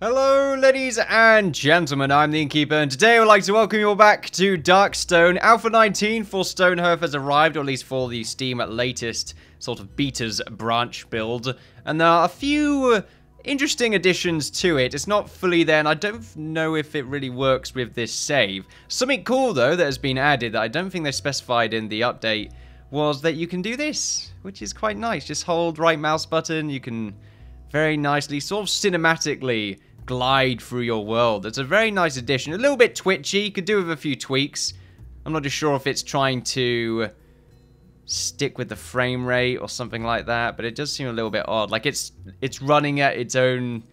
Hello ladies and gentlemen, I'm the Innkeeper, and today I would like to welcome you all back to Darkstone. Alpha 19 for Stonehearth has arrived, or at least for the Steam at latest sort of betas branch build. And there are a few interesting additions to it. It's not fully there, and I don't know if it really works with this save. Something cool though that has been added that I don't think they specified in the update was that you can do this, which is quite nice. Just hold right mouse button, you can very nicely, sort of cinematically glide through your world. It's a very nice addition. A little bit twitchy, could do with a few tweaks. I'm not just sure if it's trying to stick with the frame rate or something like that, but it does seem a little bit odd. Like it's running at its own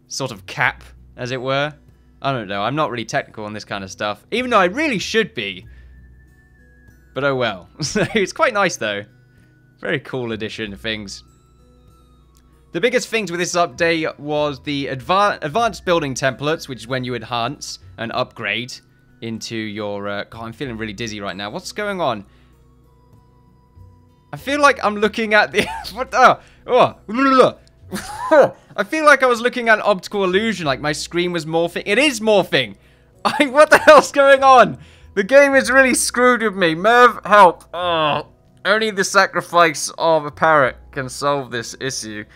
sort of cap, as it were. I don't know. I'm not really technical on this kind of stuff, even though I really should be. But oh well. It's quite nice though. Very cool addition to things. The biggest things with this update was the advanced building templates, which is when you enhance and upgrade into your... God, I'm feeling really dizzy right now. What's going on? I feel like I'm looking at the... What? I feel like I was looking at an optical illusion, like my screen was morphing. It is morphing! What the hell's going on? The game is really screwed with me. Merv, help. Oh, only the sacrifice of a parrot can solve this issue.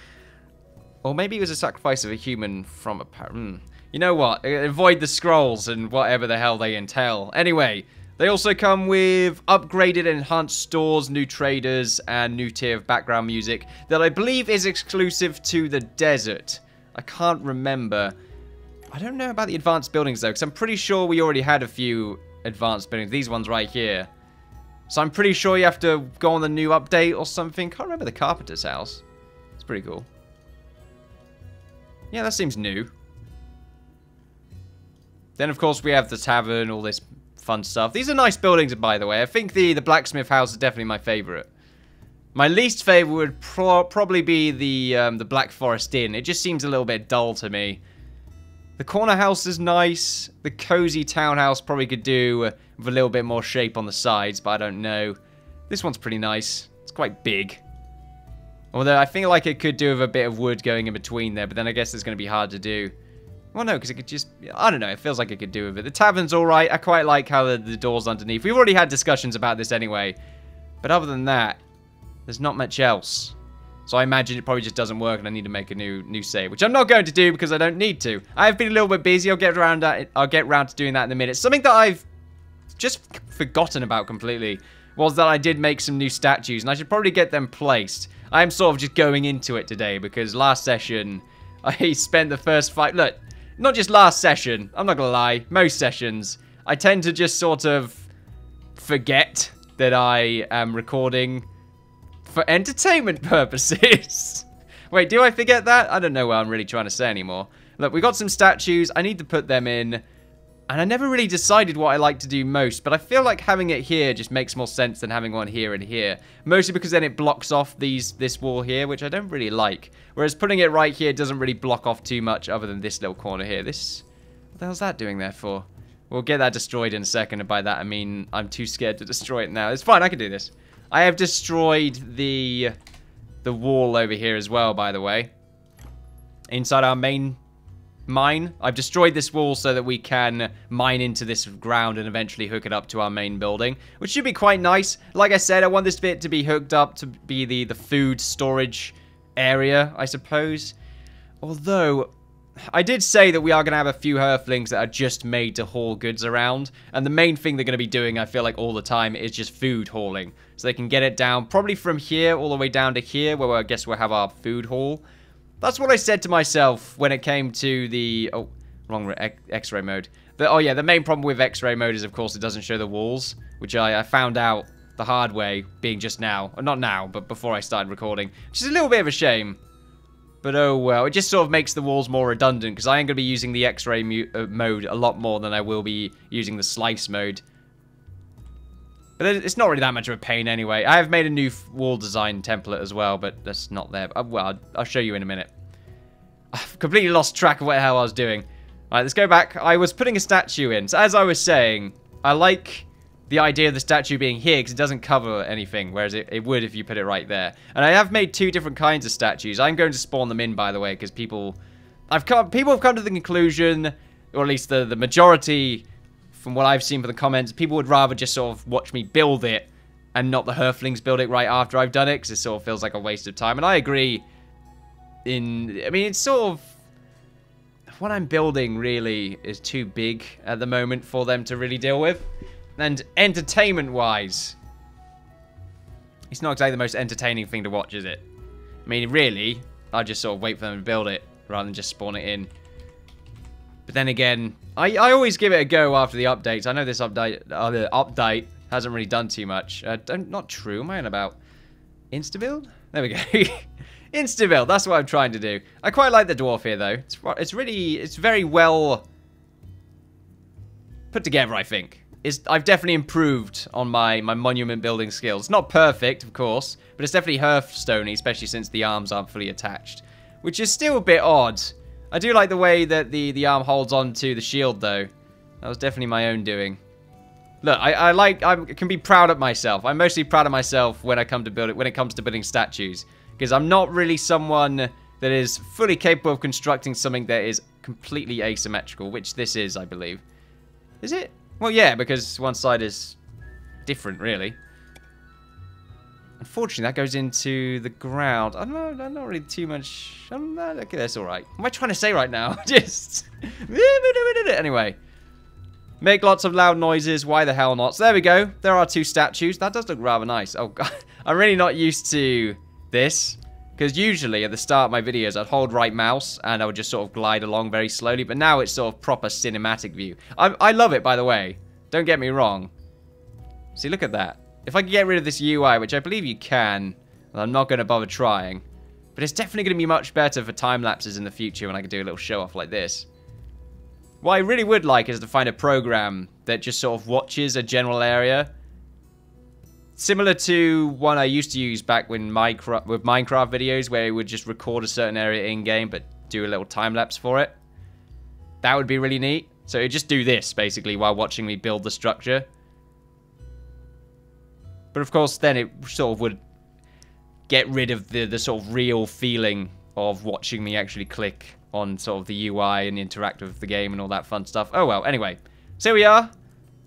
Or maybe it was a sacrifice of a human from a parrot. You know what? Avoid the scrolls and whatever the hell they entail. Anyway, they also come with upgraded enhanced stores, new traders, and new tier of background music that I believe is exclusive to the desert. I can't remember. I don't know about the advanced buildings though, because I'm pretty sure we already had a few advanced buildings. These ones right here. So I'm pretty sure you have to go on the new update or something. Can't remember the carpenter's house. It's pretty cool. Yeah, that seems new. Then, of course, we have the tavern, all this fun stuff. These are nice buildings, by the way. I think the blacksmith house is definitely my favorite. My least favorite would probably be the Black Forest Inn. It just seems a little bit dull to me. The corner house is nice. The cozy townhouse probably could do with a little bit more shape on the sides, but I don't know. This one's pretty nice. It's quite big. Although I feel like it could do with a bit of wood going in between there, but then I guess it's going to be hard to do. Well, no, because it could just... I don't know, it feels like it could do with it. The tavern's alright. I quite like how the door's underneath. We've already had discussions about this anyway. But other than that, there's not much else. So I imagine it probably just doesn't work and I need to make a new save, which I'm not going to do because I don't need to. I've been a little bit busy. I'll get around to doing that in a minute. Something that I've just forgotten about completely was that I did make some new statues, and I should probably get them placed. I'm sort of just going into it today because last session I spent the first fight. Look, not just last session, I'm not gonna lie, most sessions I tend to just sort of forget that I am recording for entertainment purposes. Wait, do I forget that? I don't know what I'm really trying to say anymore. Look, we got some statues, I need to put them in. And I never really decided what I like to do most, but I feel like having it here just makes more sense than having one here and here. Mostly because then it blocks off this wall here, which I don't really like. Whereas putting it right here doesn't really block off too much other than this little corner here. What the hell's that doing there for? We'll get that destroyed in a second, and by that I mean I'm too scared to destroy it now. It's fine, I can do this. I have destroyed the wall over here as well, by the way. Inside our main mine. I've destroyed this wall so that we can mine into this ground and eventually hook it up to our main building, which should be quite nice. Like I said, I want this bit to be hooked up to be the food storage area, I suppose. Although, I did say that we are going to have a few Hearthlings that are just made to haul goods around, and the main thing they're going to be doing, I feel like all the time, is just food hauling. So they can get it down, probably from here all the way down to here, where I guess we'll have our food haul. That's what I said to myself when it came to the... Oh, wrong X-ray mode. Oh yeah, the main problem with X-ray mode is, of course, it doesn't show the walls, which I found out the hard way, being just now. Not now, but before I started recording, which is a little bit of a shame. But oh well, it just sort of makes the walls more redundant, because I am going to be using the X-ray mode a lot more than I will be using the slice mode. But it's not really that much of a pain anyway. I have made a new wall design template as well, but that's not there. Well, I'll show you in a minute. I've completely lost track of what the hell I was doing. Alright, let's go back. I was putting a statue in. So as I was saying, I like the idea of the statue being here because it doesn't cover anything, whereas it would if you put it right there. And I have made two different kinds of statues. I'm going to spawn them in, by the way, because people people have come to the conclusion, or at least the majority, from what I've seen from the comments, people would rather just sort of watch me build it and not the Hearthlings build it right after I've done it, because it sort of feels like a waste of time. And I agree. I mean, it's sort of, what I'm building really is too big at the moment for them to really deal with. And entertainment-wise, it's not exactly the most entertaining thing to watch, is it? I mean, really, I'll just sort of wait for them to build it rather than just spawn it in. But then again, I always give it a go after the updates. I know this update hasn't really done too much. Not true. Am I on about insta-build? There we go. Insta-build. That's what I'm trying to do. I quite like the dwarf here, though. It's very well put together, I think. I've definitely improved on my monument building skills. Not perfect, of course, but it's definitely Hearthstone-y, especially since the arms aren't fully attached, which is still a bit odd. I do like the way that the arm holds on to the shield, though. That was definitely my own doing. Look, I can be proud of myself. I'm mostly proud of myself when it comes to building statues, because I'm not really someone that is fully capable of constructing something that is completely asymmetrical, which this is, I believe. Is it? Well, yeah, because one side is different, really. Unfortunately, that goes into the ground. I don't know, not really too much. Okay, that's all right. What am I trying to say right now? Just... Anyway. Make lots of loud noises. Why the hell not? So there we go. There are 2 statues. That does look rather nice. Oh, God. I'm really not used to this. Because usually, at the start of my videos, I'd hold right mouse, and I would just sort of glide along very slowly. But now it's sort of proper cinematic view. I love it, by the way. Don't get me wrong. See, look at that. If I can get rid of this UI, which I believe you can, well, I'm not going to bother trying. But it's definitely going to be much better for time lapses in the future when I can do a little show off like this. What I really would like is to find a program that just sort of watches a general area. Similar to one I used to use back when with Minecraft videos, where it would just record a certain area in-game, but do a little time lapse for it. That would be really neat. So it'd just do this, basically, while watching me build the structure. But of course, then it sort of would get rid of the sort of real feeling of watching me actually click on sort of the UI and interact with the game and all that fun stuff. Oh well, anyway. So here we are.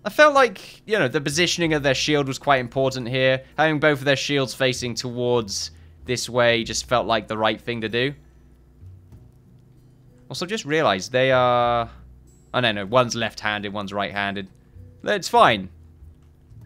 I felt like, you know, the positioning of their shield was quite important here. Having both of their shields facing towards this way just felt like the right thing to do. Also, just realized they are... Oh, no, one's left-handed, one's right-handed. It's fine.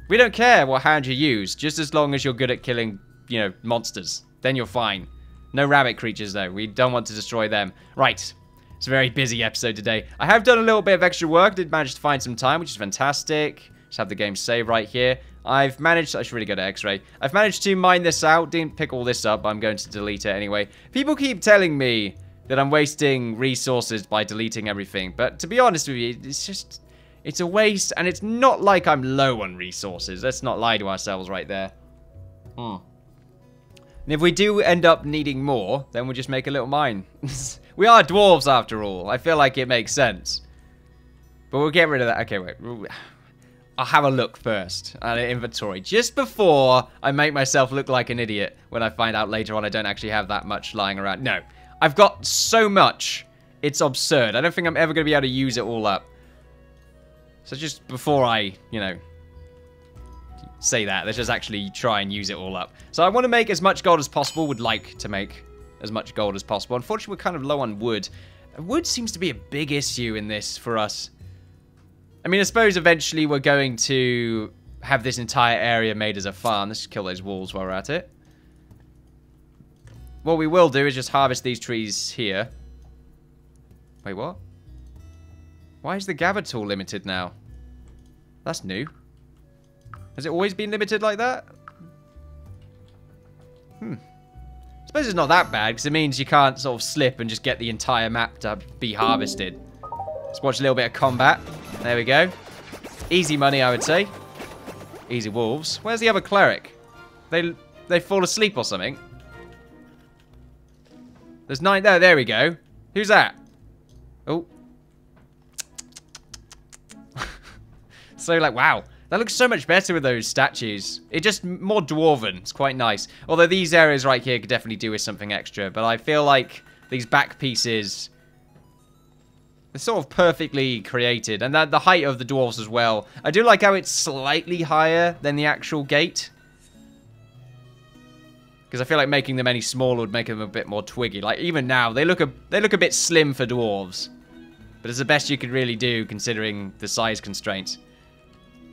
We don't care what hand you use, just as long as you're good at killing, you know, monsters. Then you're fine. No rabbit creatures, though. We don't want to destroy them. Right. It's a very busy episode today. I have done a little bit of extra work. Did manage to find some time, which is fantastic. Just have the game save right here. I've managed... I should really go to X-ray. I've managed to mine this out. Didn't pick all this up. I'm going to delete it anyway. People keep telling me that I'm wasting resources by deleting everything. But to be honest with you, it's just... It's a waste, and it's not like I'm low on resources. Let's not lie to ourselves right there. And if we do end up needing more, then we'll just make a little mine. We are dwarves, after all. I feel like it makes sense. But we'll get rid of that. Okay, wait. I'll have a look first at an inventory, just before I make myself look like an idiot when I find out later on I don't actually have that much lying around. No, I've got so much, it's absurd. I don't think I'm ever going to be able to use it all up. So just before I, you know, say that, let's just actually try and use it all up. So I want to make as much gold as possible, would like to make as much gold as possible. Unfortunately, we're kind of low on wood. Wood seems to be a big issue in this for us. I mean, I suppose eventually we're going to have this entire area made as a farm. Let's kill those wolves while we're at it. What we will do is just harvest these trees here. Wait, what? Why is the gather tool limited now? That's new. Has it always been limited like that? I suppose it's not that bad, because it means you can't sort of slip and just get the entire map to be harvested. Let's watch a little bit of combat. There we go. Easy money, I would say. Easy wolves. Where's the other cleric? They fall asleep or something. There's 9 there. There we go. Who's that? Oh. So, like, wow. That looks so much better with those statues. It just more dwarven. It's quite nice. Although these areas right here could definitely do with something extra. But I feel like these back pieces It's sort of perfectly created. And the height of the dwarves as well. I do like how it's slightly higher than the actual gate. Because I feel like making them any smaller would make them a bit more twiggy. Like, even now, they look a bit slim for dwarves. But it's the best you could really do, considering the size constraints.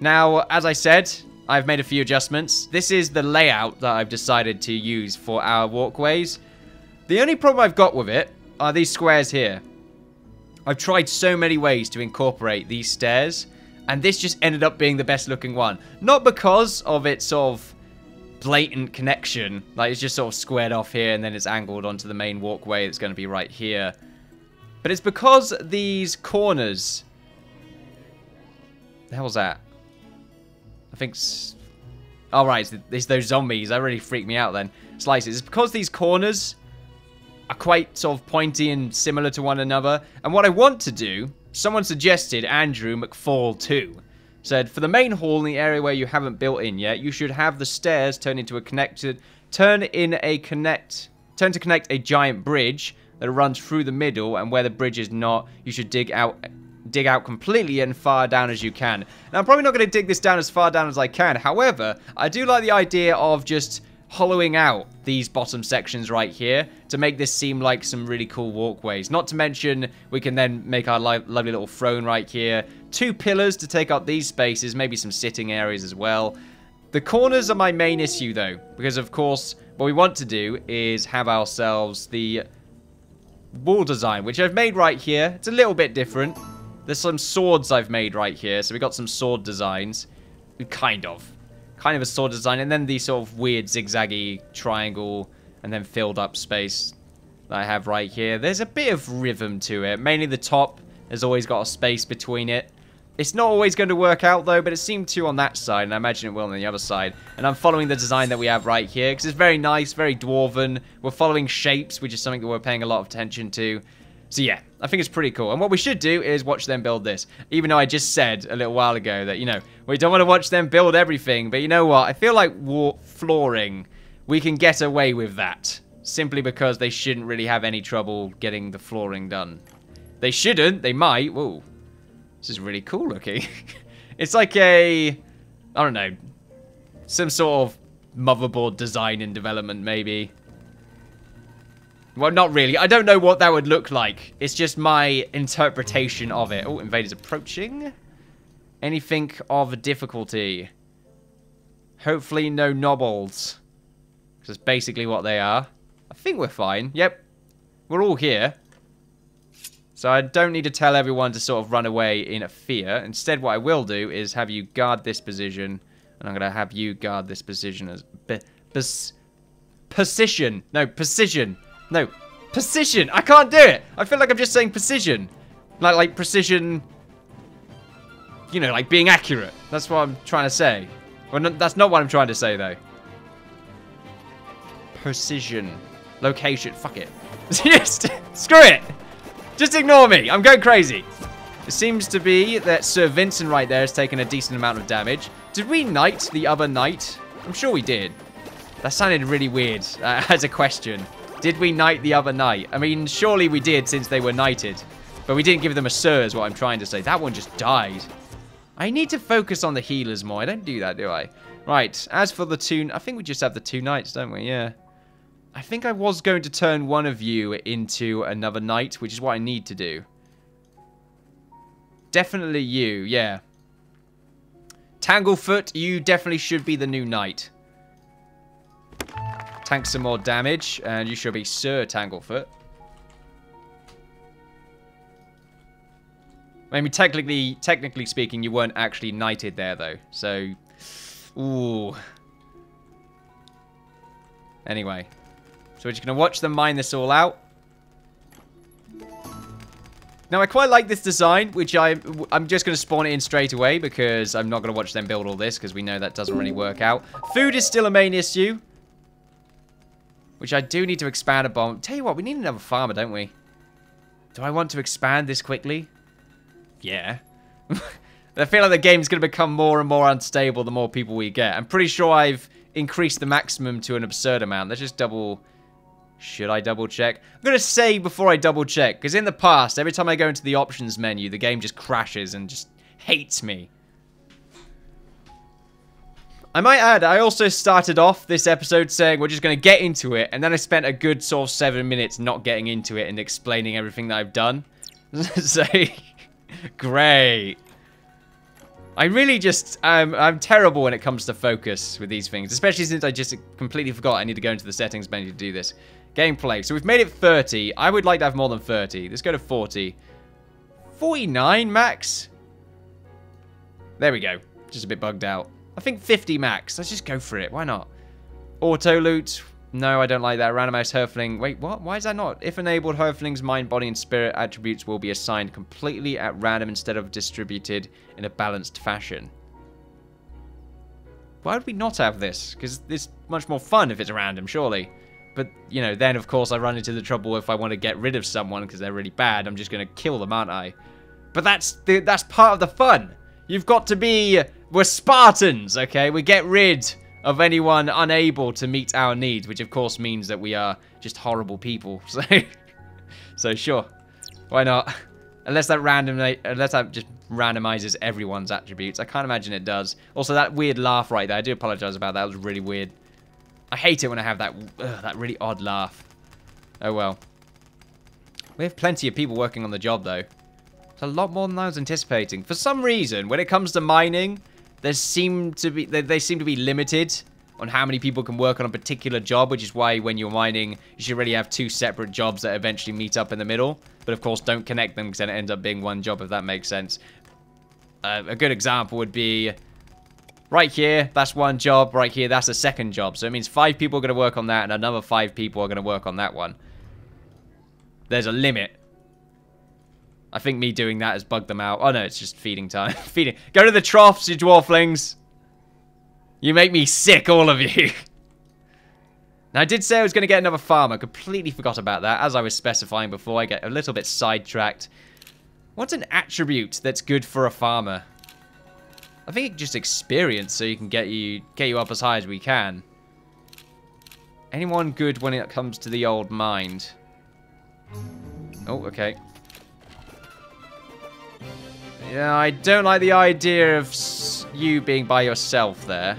Now, as I said, I've made a few adjustments. This is the layout that I've decided to use for our walkways. The only problem I've got with it are these squares here. I've tried so many ways to incorporate these stairs, and this just ended up being the best looking one. Not because of its sort of blatant connection, like it's just sort of squared off here and then it's angled onto the main walkway that's going to be right here. But it's because these corners... The hell's that? I think... Oh, right, it's those zombies. That really freaked me out then. Slices. It's because these corners are quite sort of pointy and similar to one another. And what I want to do, someone suggested, Andrew McFall 2, said, for the main hall in the area where you haven't built in yet, you should have the stairs turn to connect a giant bridge that runs through the middle, and where the bridge is not, you should dig out completely and far down as you can. Now, I'm probably not going to dig this down as far down as I can. However, I do like the idea of just hollowing out these bottom sections right here to make this seem like some really cool walkways. Not to mention, we can then make our lovely little throne right here. 2 pillars to take up these spaces, maybe some sitting areas as well. The corners are my main issue though, because of course, what we want to do is have ourselves the wall design, which I've made right here. It's a little bit different. There's some swords I've made right here, so we got some sword designs. Kind of a sword design, and then the sort of weird zigzaggy triangle, and then filled up space that I have right here. There's a bit of rhythm to it. Mainly the top has always got a space between it. It's not always going to work out though, but it seemed to on that side, and I imagine it will on the other side. And I'm following the design that we have right here, because it's very nice, very dwarven. We're following shapes, which is something that we're paying a lot of attention to. So yeah, I think it's pretty cool. And what we should do is watch them build this. Even though I just said a little while ago that, you know, we don't want to watch them build everything. But you know what? I feel like flooring, we can get away with that. Simply because they shouldn't really have any trouble getting the flooring done. They shouldn't. They might. Whoa. This is really cool looking. It's like a, I don't know, some sort of motherboard design and development maybe. Well, not really. I don't know what that would look like. It's just my interpretation of it. Oh, invaders approaching. Anything of difficulty? Hopefully no nobles. Because that's basically what they are. I think we're fine. Yep. We're all here. So I don't need to tell everyone to sort of run away in fear. Instead, what I will do is have you guard this position. And I'm going to have you guard this position as... Position. No, precision. No, precision. I can't do it. I feel like I'm just saying precision. Like precision, you know, like being accurate. That's what I'm trying to say. Well, no, that's not what I'm trying to say, though. Precision. Location. Fuck it. Just, screw it. Just ignore me. I'm going crazy. It seems to be that Sir Vincent right there has taken a decent amount of damage. Did we knight the other knight? I'm sure we did. That sounded really weird as a question. Did we knight the other knight? I mean, surely we did since they were knighted. But we didn't give them a sir is what I'm trying to say. That one just died. I need to focus on the healers more. I don't do that, do I? Right, as for the 2... I think we just have the 2 knights, don't we? Yeah. I think I was going to turn one of you into another knight, which is what I need to do. Definitely you, yeah. Tanglefoot, you definitely should be the new knight. Tank some more damage, and you should be Sir Tanglefoot. I mean, technically speaking, you weren't actually knighted there, though. So, ooh. Anyway, so we're just going to watch them mine this all out. Now, I quite like this design, which I'm just going to spawn it in straight away, because I'm not going to watch them build all this, because we know that doesn't really work out. Food is still a main issue. Which I do need to expand upon. Tell you what, we need another farmer, don't we? Do I want to expand this quickly? Yeah. I feel like the game's going to become more and more unstable the more people we get. I'm pretty sure I've increased the maximum to an absurd amount. Let's just double Should I double check? I'm going to say before I double check, because in the past, every time I go into the options menu, the game just crashes and just hates me. I might add, I also started off this episode saying we're just going to get into it, and then I spent a good sort of 7 minutes not getting into it and explaining everything that I've done. So, great. I really just, I'm terrible when it comes to focus with these things, especially since I just completely forgot I need to go into the settings menu to do this. Gameplay. So we've made it 30. I would like to have more than 30. Let's go to 40. 49 max? There we go. Just a bit bugged out. I think 50 max. Let's just go for it. Why not? Auto loot. No, I don't like that. Randomized Hearthling. Wait, what? Why is that not? If enabled, Hearthlings' mind, body, and spirit attributes will be assigned completely at random instead of distributed in a balanced fashion. Why would we not have this? Because it's much more fun if it's random, surely. But, you know, then, of course, I run into the trouble if I want to get rid of someone because they're really bad. I'm just going to kill them, aren't I? But that's part of the fun. You've got to be... We're Spartans, okay? We get rid of anyone unable to meet our needs, which, of course, means that we are just horrible people. So sure. Why not? Unless that just randomizes everyone's attributes. I can't imagine it does. Also, that weird laugh right there. I do apologize about that. That was really weird. I hate it when I have that really odd laugh. Oh, well. We have plenty of people working on the job, though. It's a lot more than I was anticipating. For some reason, when it comes to mining, they seem to be limited on how many people can work on a particular job, which is why when you're mining, you should really have 2 separate jobs that eventually meet up in the middle. But, of course, don't connect them because then it ends up being one job, if that makes sense. A good example would be... Right here, that's one job. Right here, that's a second job. So it means 5 people are going to work on that, and another 5 people are going to work on that one. There's a limit. I think me doing that has bugged them out. Oh, no, it's just feeding time. Feeding. Go to the troughs, you dwarflings. You make me sick, all of you. Now, I did say I was going to get another farmer. Completely forgot about that. As I was specifying before, I get a little bit sidetracked. What's an attribute that's good for a farmer? I think it's just experience, so you can get you up as high as we can. Anyone good when it comes to the old mind? Oh, okay. Yeah, I don't like the idea of you being by yourself there.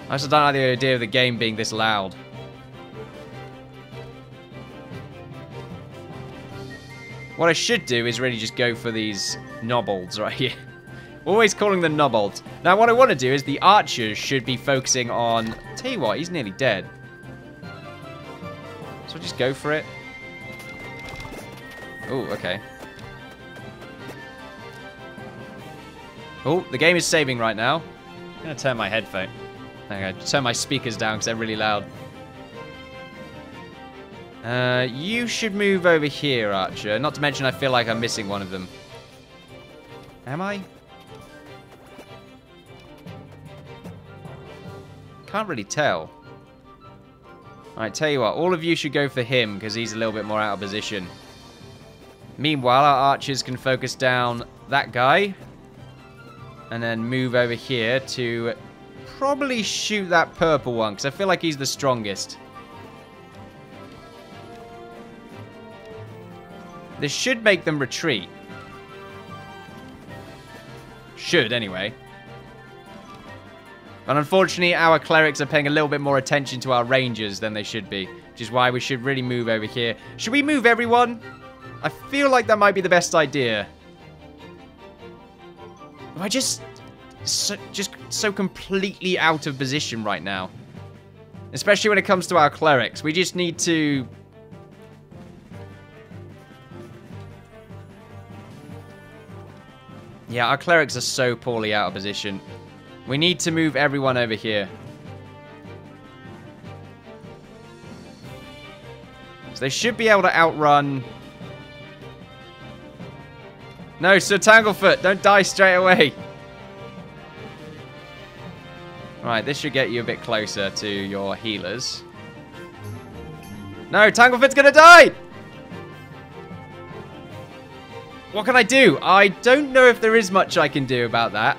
I also don't like the idea of the game being this loud. What I should do is really just go for these nobolds right here. Always calling them nobolds. Now, what I want to do is the archers should be focusing on... Tell you what, he's nearly dead. So just go for it. Oh, okay. Oh, the game is saving right now. I'm going to turn my headphone. Okay, turn my speakers down because they're really loud. You should move over here, Archer. Not to mention I feel like I'm missing one of them. Am I? Can't really tell. Alright, tell you what. All of you should go for him because he's a little bit more out of position. Meanwhile, our archers can focus down that guy. And then move over here to probably shoot that purple one because I feel like he's the strongest. This should make them retreat. Should, anyway. But unfortunately, our clerics are paying a little bit more attention to our rangers than they should be. Which is why we should really move over here. Should we move everyone? I feel like that might be the best idea. Am I just so completely out of position right now? Especially when it comes to our clerics. We just need to... Yeah, our clerics are so poorly out of position. We need to move everyone over here. So they should be able to outrun... No, Sir Tanglefoot, don't die straight away. Right, this should get you a bit closer to your healers. No, Tanglefoot's gonna die! What can I do? I don't know if there is much I can do about that.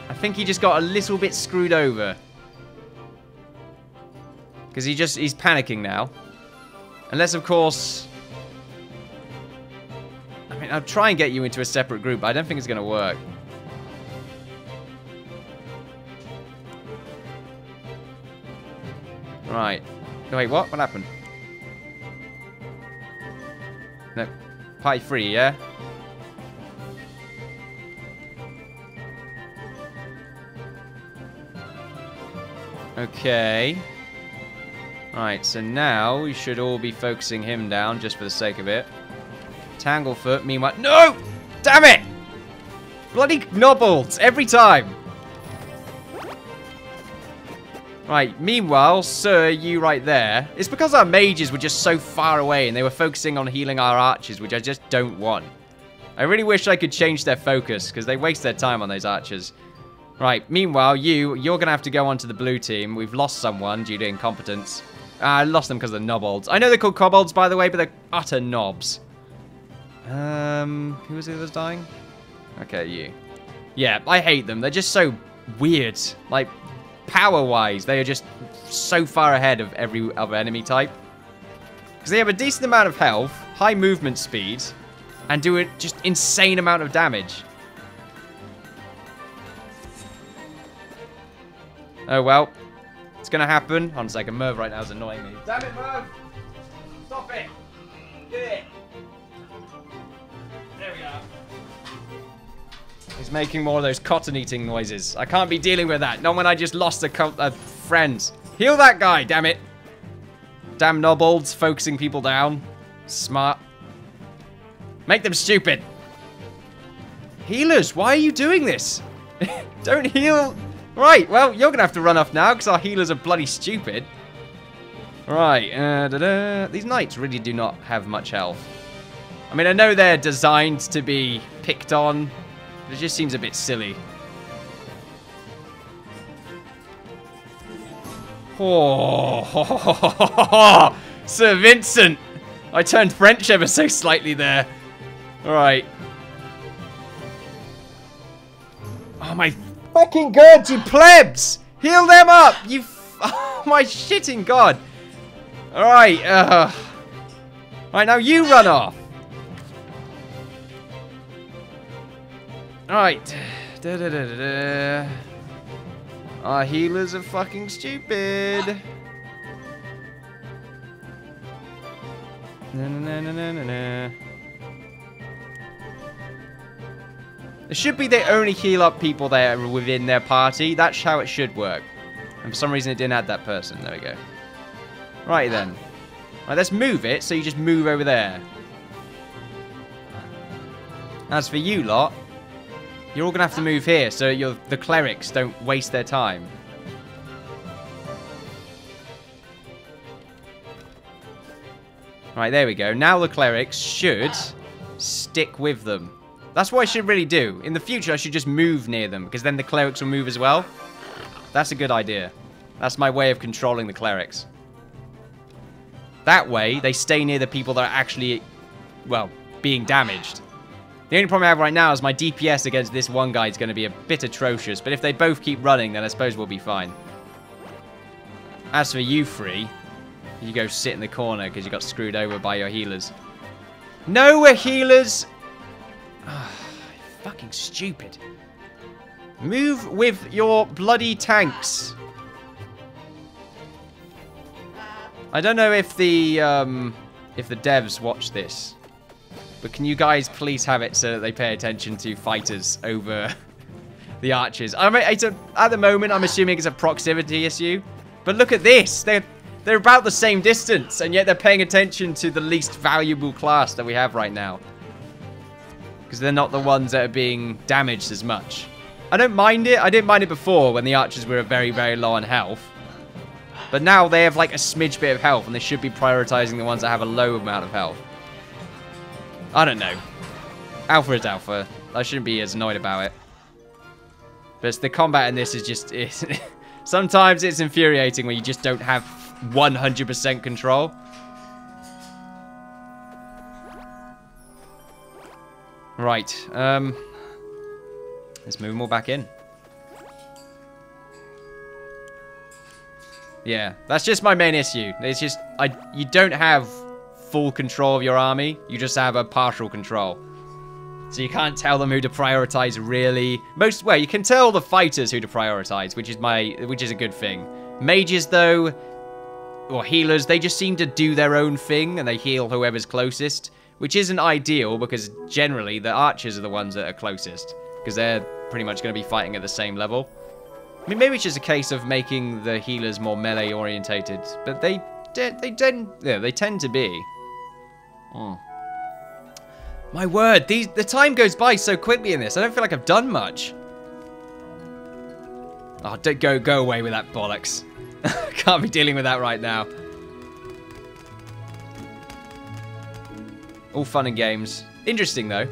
I think he just got a little bit screwed over. Because he's panicking now. Unless, of course... I mean, I'll try and get you into a separate group, but I don't think it's going to work. Right. Wait, what? What happened? No. Party free, yeah? Okay. Right, so now we should all be focusing him down just for the sake of it. Tanglefoot, meanwhile... No! Damn it! Bloody knobbles, every time. Right, meanwhile, sir, you right there. It's because our mages were just so far away and they were focusing on healing our archers, which I just don't want. I really wish I could change their focus because they waste their time on those archers. Right, meanwhile, you're going to have to go onto the blue team. We've lost someone due to incompetence. I lost them because of the knobbolds. I know they're called kobolds, by the way, but they're utter knobs. Who was it that was dying? Okay, you. Yeah, I hate them. They're just so weird. Like, power-wise, they are just so far ahead of every other enemy type. Because they have a decent amount of health, high movement speed, and do a just insane amount of damage. Oh, well. It's going to happen. Hold on a second. Merv right now is annoying me. Damn it, Merv! Stop it! Get it! There we are. He's making more of those cotton-eating noises. I can't be dealing with that. Not when I just lost a friend. Heal that guy, damn it. Damn knobbolds focusing people down. Smart. Make them stupid. Healers, why are you doing this? Don't heal... Right, well, you're going to have to run off now because our healers are bloody stupid. Right, these knights really do not have much health. I mean, I know they're designed to be picked on, but it just seems a bit silly. Oh, Sir Vincent! I turned French ever so slightly there. Alright. Oh my... Fucking god, you plebs! Heal them up! You oh my shitting god! Alright, Alright, now you run off! Alright. Our healers are fucking stupid. It should be they only heal up people that are within their party. That's how it should work. And for some reason it didn't add that person. There we go. Right then. Right, let's move it so you just move over there. As for you lot, you're all going to have to move here so the clerics don't waste their time. Right, there we go. Now the clerics should stick with them. That's what I should really do. In the future, I should just move near them, because then the clerics will move as well. That's a good idea. That's my way of controlling the clerics. That way, they stay near the people that are actually, well, being damaged. The only problem I have right now is my DPS against this one guy is going to be a bit atrocious, but if they both keep running, then I suppose we'll be fine. As for you three, you go sit in the corner because you got screwed over by your healers. No, we're healers! Oh, fucking stupid. Move with your bloody tanks. I don't know if the devs watch this, but can you guys please have it so that they pay attention to fighters over the archers? I mean, at the moment, I'm assuming it's a proximity issue, but look at this. They're about the same distance, and yet they're paying attention to the least valuable class that we have right now. Because they're not the ones that are being damaged as much. I don't mind it. I didn't mind it before when the archers were very, very low on health. But now they have like a smidge bit of health, and they should be prioritizing the ones that have a low amount of health. I don't know. Alpha is alpha. I shouldn't be as annoyed about it. But the combat in this is just... sometimes it's infuriating when you just don't have 100% control. Right, let's move them all back in. Yeah, that's just my main issue. It's just, you don't have full control of your army. You just have a partial control. So you can't tell them who to prioritize, really. Well, you can tell the fighters who to prioritize, which is a good thing. Mages, though, or healers, they just seem to do their own thing, and they heal whoever's closest, which isn't ideal, because generally the archers are the ones that are closest, because they're pretty much going to be fighting at the same level. I mean, maybe it's just a case of making the healers more melee orientated, but they tend to be. Oh. My word, the time goes by so quickly in this. I don't feel like I've done much. Oh, don't go away with that bollocks. Can't be dealing with that right now. All fun and games. Interesting, though.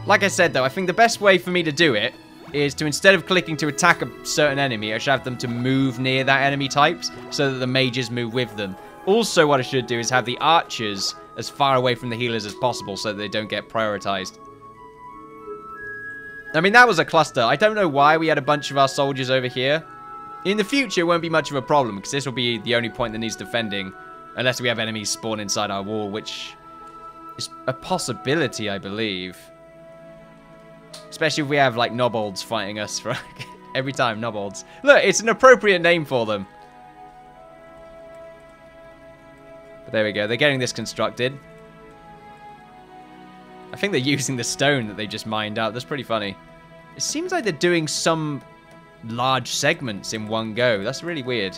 Like I said, though, I think the best way for me to do it is to, instead of clicking to attack a certain enemy, I should have them to move near that enemy types so that the mages move with them. Also, what I should do is have the archers as far away from the healers as possible so that they don't get prioritized. I mean, that was a cluster. I don't know why we had a bunch of our soldiers over here. In the future, it won't be much of a problem, because this will be the only point that needs defending, unless we have enemies spawn inside our wall, which is a possibility, I believe. Especially if we have, like, nobolds fighting us for every time. Nobolds. Look, it's an appropriate name for them. But there we go. They're getting this constructed. I think they're using the stone that they just mined out. That's pretty funny. It seems like they're doing some large segments in one go. That's really weird.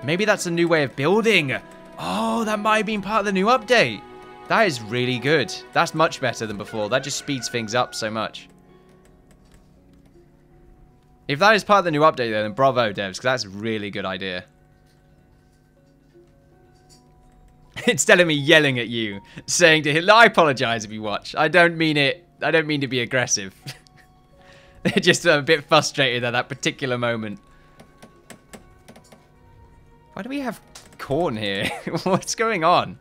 Maybe that's a new way of building. Oh, that might have been part of the new update. That is really good. That's much better than before. That just speeds things up so much. If that is part of the new update, then bravo, devs, because that's a really good idea. It's telling me yelling at you, saying to him, I apologize if you watch. I don't mean it. I don't mean to be aggressive. They're just a bit frustrated at that particular moment. Why do we have corn here? What's going on?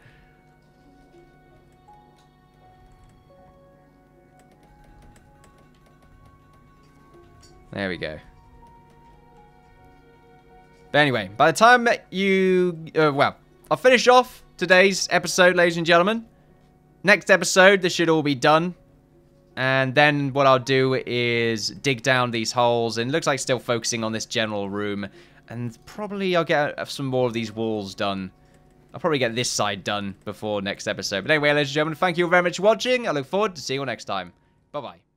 There we go. But anyway, by the time you... well, I'll finish off today's episode, ladies and gentlemen. Next episode, this should all be done. And then what I'll do is dig down these holes. And it looks like still focusing on this general room. And probably I'll get some more of these walls done. I'll probably get this side done before next episode. But anyway, ladies and gentlemen, thank you very much for watching. I look forward to seeing you all next time. Bye-bye.